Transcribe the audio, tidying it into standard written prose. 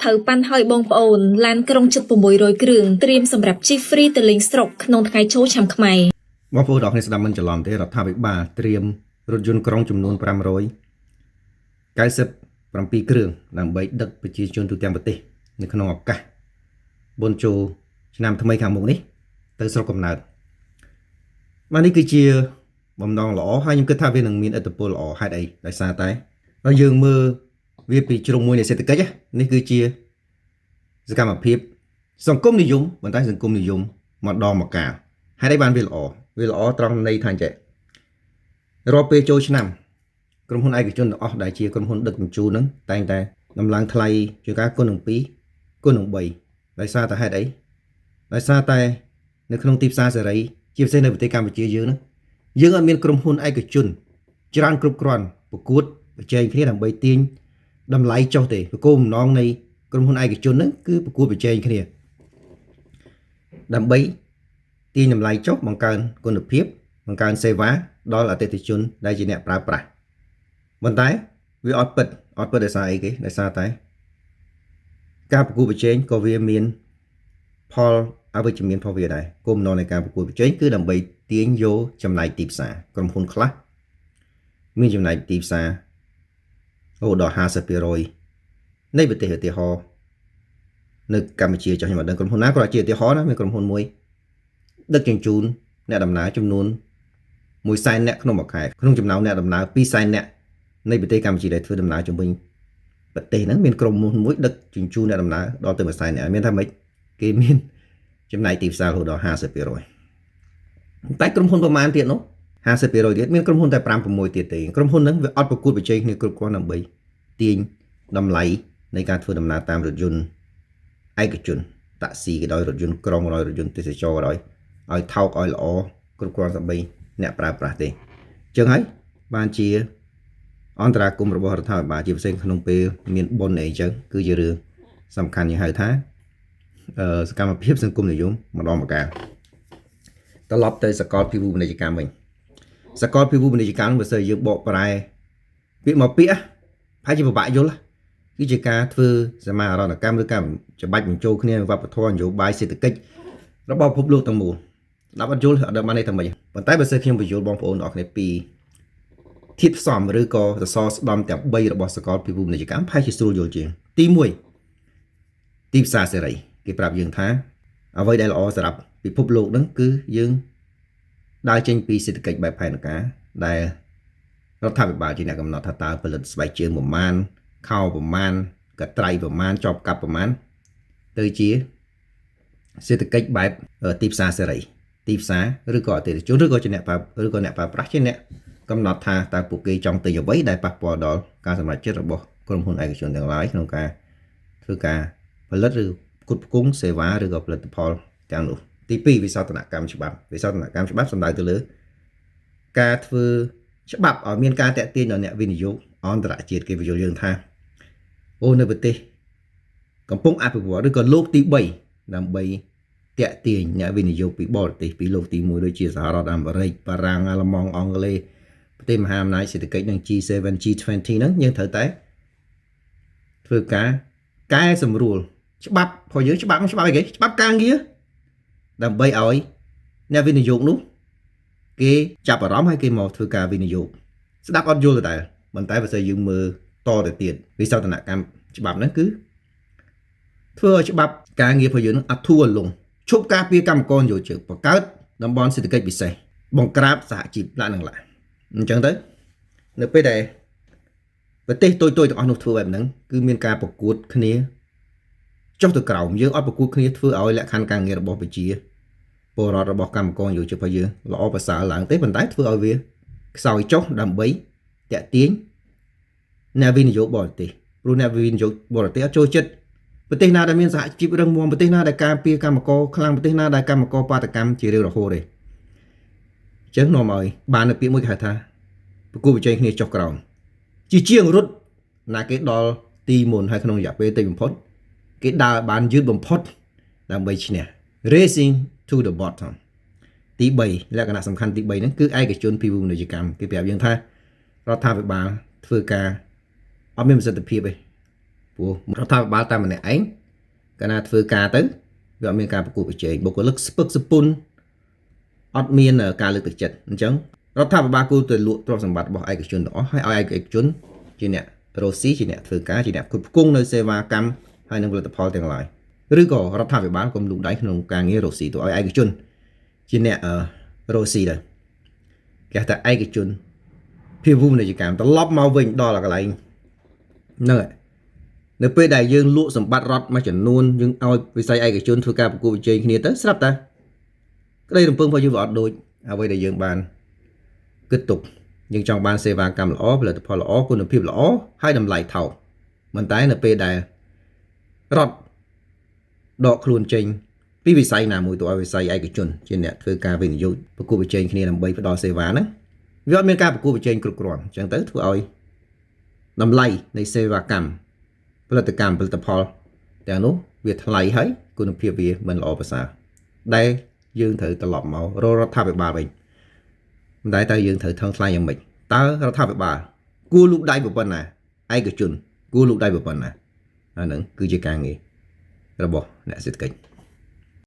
Thầu pan hơi bông ồn lan krong chụp mùi rồi cường tiêm sầmรับchi free từ lính stroke nông thái chỗ chăm khmai បងប្អូនទាំងអស់គ្នាស្ដាប់មិនច្រឡំទេរដ្ឋាភិបាលត្រៀមរថយន្តក្រុងចំនួន597គ្រឿងដើម្បីដឹកប្រជាជនទូទាំងប្រទេសនៅក្នុងឱកាសបុណ្យចូលឆ្នាំថ្មីខាងមុខនេះទៅស្រុកកំណើតបាទនេះគឺជាបំណងល្អហើយខ្ញុំគិតថាវានឹងមានឥទ្ធិពលល្អហេតុអីដោយសារតែបើយើងមើលវាពីជ្រុងមួយនៃសេដ្ឋកិច្ចនេះគឺជាសកម្មភាពសង្គមនិយមប៉ុន្តែសង្គមនិយមមកដងមកកាលហេតុអីបានវាល្អត្រង់ន័យថាអញ្ចឹងរាល់ពេលចូលឆ្នាំក្រុមហ៊ុនឯកជនទាំងអស់ដែលជាក្រុមហ៊ុនដឹកជញ្ជូនហ្នឹងតែងតែដំឡើងថ្លៃជាការគុណនឹង2គុណនឹង3ដោយសារតែហេតុអីដោយសារតែនៅក្នុងទីផ្សារសេរីជាពិសេសនៅប្រទេសកម្ពុជាយើងហ្នឹងយើងអត់មានក្រុមហ៊ុនឯកជនច្រើនគ្រប់គ្រាន់ប្រកួតប្រជែងគ្នាដើម្បីទាញតម្លៃចុះទេគោលបំណងនៃក្រុមហ៊ុនឯកជនហ្នឹងគឺប្រកួតប្រជែងគ្នាដើម្បីទាញតម្លៃចុះបង្កើនគុណភាពបង្កើនសេវាដល់អតិថិជនដែលជាអ្នកប្រើប្រាស់ប៉ុន្តែវាអត់ពិតដោយសារអីគេដោយសារតែការប្រកួតប្រជែងក៏វាមានផលអវិជ្ជមានផងវាដែរគោលបំណងនៃការប្រកួតប្រជែងគឺដើម្បីទាញយកចំណែកទីផ្សារក្រុមហ៊ុនខ្លះមានចំណែកទីផ្សារដល់ 50% នៃប្រទេសឧទាហរណ៍នៅកម្ពុជាចុះខ្ញុំអត់ដឹងក្រុមហ៊ុនណាក៏ជាឧទាហរណ៍ណាមានក្រុមហ៊ុនមួយដឹកជញ្ជូនអ្នកដំណើរចំនួន100,000 នាក់ក្នុងមួយខែក្នុងចំណោមអ្នកដំណើរ200,000 នាក់នៃប្រទេសកម្ពុជាដែលធ្វើដំណើរជំវិញប្រទេសហ្នឹងមានក្រុមហ៊ុនមួយដឹកជញ្ជូនអ្នកដំណើរដល់ទៅ100,000 នាក់មានថាម៉េចគេមានចំណែកទីផ្សាររហូតដល់ 50% តែក្រុមហ៊ុនប្រមាណទៀតនោះ 50% ទៀតមានក្រុមហ៊ុនតែ 5-6 ទៀតទេក្រុមហ៊ុនហ្នឹងវាអត់ប្រកួតប្រជែងគ្នាគ្រប់គ្រាន់ដើម្បីទាញតម្លៃនៃការធ្វើដំណើរតាមរថយន្តឯកជនតាក់ស៊ីក៏ដោយរថយន្តក្រុងក៏ដោយរថយន្តទេសចរក៏ដោយឲ្យថោកឲ្យល្អគ្រប់គ្រាន់ដើម្បីអ្នកប្រើប្រាស់ទេអញ្ចឹងហើយបានជាអន្តរាគមន៍របស់រដ្ឋាភិបាលជាពិសេសក្នុងពេលមានបុណ្យអីចឹងគឺជារឿងសំខាន់យើងហៅថាសកម្មភាពសង្គមនិយមម្ដងម្កាលត្រឡប់ទៅសកលភាវូបនីយកម្មវិញសកលភាវូបនីយកម្មបើសិនយើងបកប្រែពាក្យមកពាក្យប្រហែលជាពិបាកយល់គឺជាការធ្វើសមាហរណកម្មឬការច្បាច់បញ្ចូលគ្នាវប្បធម៌នយោបាយសេដ្ឋកិច្ចរបស់ពិភពលោកទាំងមូលដល់អត់យល់អត់ដឹងបានន័យថាម៉េចប៉ុន្តែបើសិនខ្ញុំបញ្យល់បងប្អូនទាំងអស់គ្នាពីធាតុផ្សំឬក៏សសរស្តម្ភទាំង3របស់សកលភាវូបនីយកម្មប្រហែលជាស្រួលយល់ជាងទី1ទីផ្សារសេរីគេប្រាប់យើងថាអ្វីដែលល្អសម្រាប់ពិភពលោកហ្នឹងគឺយើងដើរចេញពីសេដ្ឋកិច្ចបែបផែនការដែលរដ្ឋាភិបាលជាអ្នកកំណត់ថាតើផលិតស្បែកជើងប្រមាណខោប្រមាណកត្រៃប្រមាណចបកាប់ប្រមាណទៅជាសេដ្ឋកិច្ចបែបទីផ្សារសេរីទីផ្សារឬក៏អតិថិជនឬក៏ជាអ្នកប្រើប្រាស់ជាអ្នកកំណត់ថាតើពួកគេចង់ទិញអ្វីដែលប៉ះពាល់ដល់ការសម្រេចចិត្តរបស់ក្រុមហ៊ុនឯកជនទាំងឡាយក្នុងការធ្វើការផលិតឬផ្គត់ផ្គង់សេវាឬក៏ផលិតផលទាំងនោះទី2វិសោធនកម្មច្បាប់សំដៅទៅលើការធ្វើច្បាប់ឲ្យមានការតាក់ទាញដល់អ្នកវិនិយោគអន្តរជាតិគេបញ្យល់យើងថានៅប្រទេសកំពុងអភិវឌ្ឍឬក៏លោកទី3ដើម្បីតាក់ទាញអ្នកវិនិយោគពីបរទេសពីលោកទី1ដូចជាសហរដ្ឋអាមេរិកបារាំងអាល្លឺម៉ង់អង់គ្លេសប្រទេសមហាអំណាចសេដ្ឋកិច្ចនិង G7 G20 ហ្នឹងយើងត្រូវតែធ្វើការកែសម្រួលច្បាប់របស់យើងច្បាប់អីគេច្បាប់ការងារដើម្បីឲ្យអ្នកវិនិយោគនោះគេចាប់អារម្មណ៍ឲ្យគេមកធ្វើការវិនិយោគស្ដាប់អត់យល់ទៅដែរប៉ុន្តែបើសិនយើងមើលតទៅទៀតវិសោធនកម្មច្បាប់ហ្នឹងគឺធ្វើឲ្យច្បាប់ការងាររបស់យើងនឹងអត់ធូរលងឈប់ការពារកម្មករនិយោជកបង្កើតតំបន់សេដ្ឋកិច្ចពិសេសបង្ក្រាបសហជីពឡើងអញ្ចឹងទៅនៅពេលដែលប្រទេសតូចៗទាំងអស់នោះធ្វើបែបហ្នឹងគឺមានការប្រកួតគ្នាចុះទៅក្រោមយើងអត់ប្រកួតគ្នាធ្វើឲ្យលក្ខខណ្ឌការងាររបស់ប្រជាពលរដ្ឋរបស់កម្មករនិយោជករបស់យើងល្អប្រសើរឡើងទេប៉ុន្តែធ្វើឲ្យវាខ្សោយចុះដើម្បីតាក់ទាញអ្នកវិនិយោគបរទេសព្រោះអ្នកវិនិយោគបរទេសអត់ចូលចិត្តប្រទេសណាដែលមានសហជីពរឹងមាំប្រទេសណាដែលការពារកម្មករខ្លាំងប្រទេសណាដែលកម្មករបាតកម្មជារៀងរហូតទេអញ្ចឹងនាំឲ្យបាននៅពាក្យមួយគេហៅថាប្រគល់ប្រជែងគ្នាចុះក្រោមជាងរត់ណាគេដល់ទីមុនហើយក្នុងរយៈពេលតិចបំផុតគេដើរបានយឺតបំផុតដើម្បីឈ្នះ racing to the bottom ទី3លក្ខណៈសំខាន់ទី3ហ្នឹងគឺឯកជនភាវូបនីយកម្មគេប្រាប់យើងថារដ្ឋាភិបាលធ្វើការអត់មានប្រសិទ្ធភាពទេ ព្រោះរដ្ឋាភិបាលតែម្នាក់ឯងកាលណាធ្វើការទៅវាអត់មានការប្រកួតប្រជែងបុគ្គលិកស្ពឹកស្ពុនអត់មានការលើកទឹកចិត្តអញ្ចឹងរដ្ឋាភិបាលគួរតែលក់ទ្រព្យសម្បត្តិរបស់ឯកជនទាំងអស់ហើយឲ្យឯកជនជាអ្នករកស៊ីជាអ្នកធ្វើការជាអ្នកគ្រប់គ្រងនៅសេវាកម្មហើយនឹងផលិតផលទាំងឡាយឬក៏រដ្ឋាភិបាលកុំលូកដៃក្នុងការងាររកស៊ីទៅឲ្យឯកជនជាអ្នករកស៊ីទៅគេថាឯកជនភាវូបនីយកម្មត្រឡប់មកវិញដល់កន្លែងហ្នឹងហើយនៅពេលដែលយើងលក់សម្បត្តិរដ្ឋមួយចំនួនយើងឲ្យវិស័យឯកជនធ្វើការប្រកួតប្រជែងគ្នាទៅស្រាប់តែក្តីរំពឹងរបស់យើងវាអត់ដូចអ្វីដែលយើងបានគិតទុកយើងចង់បានសេវាកម្មល្អផលិតផលល្អគុណភាពល្អហើយតម្លៃថោកប៉ុន្តែនៅពេលដែលរដ្ឋដកខ្លួនចេញពីវិស័យណាមួយទៅឲ្យវិស័យឯកជនជាអ្នកធ្វើការវិនិយោគប្រកួតប្រជែងគ្នាដើម្បីផ្ដល់សេវាហ្នឹងវាអត់មានការប្រកួតប្រជែងគ្រប់គ្រាន់អញ្ចឹងទៅធ្វើឲ្យតម្លៃនៃសេវាកម្មផលិតផលទាំងនោះវាថ្លៃហើយគុណភាពវាមិនល្អប្រសើរដែលយើងត្រូវត្រឡប់មករករដ្ឋាភិបាលវិញតែតើយើងត្រូវថឹងថ្លៃយ៉ាងម៉េចតើរដ្ឋាភិបាលគួរលូកដៃប៉ុណ្ណាឯកជនគួរលូកដៃប៉ុណ្ណាអាហ្នឹងគឺជាការងាររបស់អ្នកសេដ្ឋកិច្ច